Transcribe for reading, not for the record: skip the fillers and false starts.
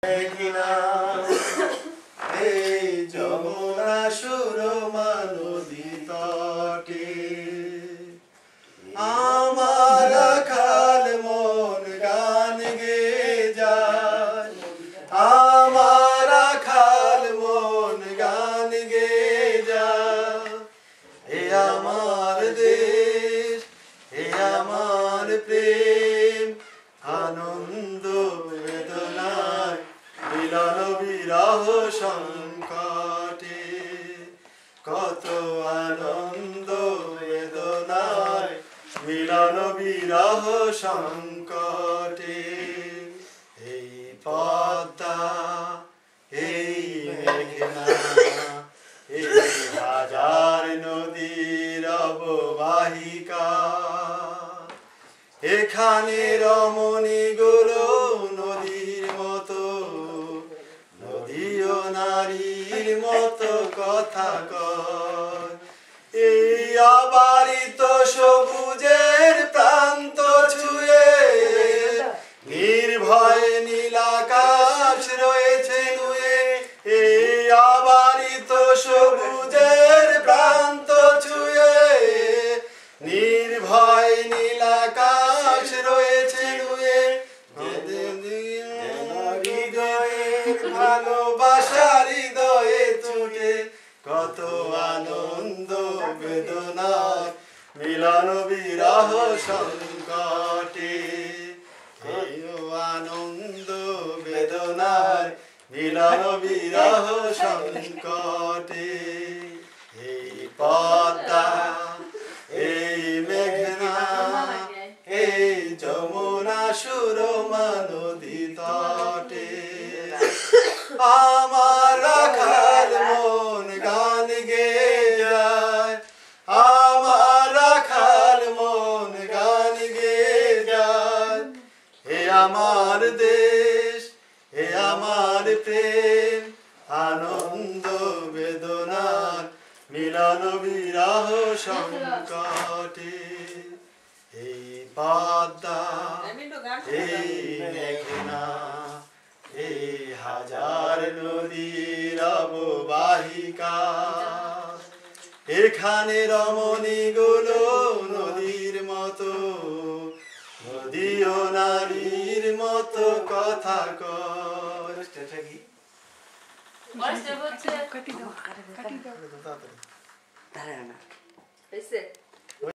কিনা এই যমুনা সুরমা নদী তটে আমার খাল মন গান গে যায়, আমার খাল মন গান গে যায়। এ আমার দেশ, এ আমার প্রেম, আনন্দ বেদনায় মিলন বিরহ সংকটে, কত আনন্দ বেদনায় মিলন বিরহ সংকটে। এই পদ্মা, এই মেঘনা, এই হাজার নদীর অববাহিকা, এখানে রমণীগুলো নদীর মতো, নদীও নারীর মতো কথা কয়। এই অবারিত সবুজের প্রান্ত ছুঁয়ে নির্ভয়ে নীলাকাশ রয়েছে নুয়ে। এই অবারিত সবুজের প্রান্ত ছুঁয়ে নির্ভয় নীলাকাশ রয়েছে নুয়ে। ভালোবাসার হৃদয়ে ছুটে কত আনন্দ বেদনার মিলন বিরহ সংকটে, এই আনন্দ বেদনার মিলন বিরহ সংকটে। এই পদ্মা, এই মেঘনা, এই যমুনা সুরমা নদী তটে আমার খাল মন গান গে যায়, আমার খাল মন গান গে যায়। এ আমার দেশ, এ আমার প্রেম, আনন্দ বেদনার মিলন বিরহ সংকটে। এই পদ্মা, এই মেঘনা, এই হাজার নদীর অববাহিকা, এখানে রমণীগুলো নদীর মতো, নদীও নারীর মতো কথা কয়।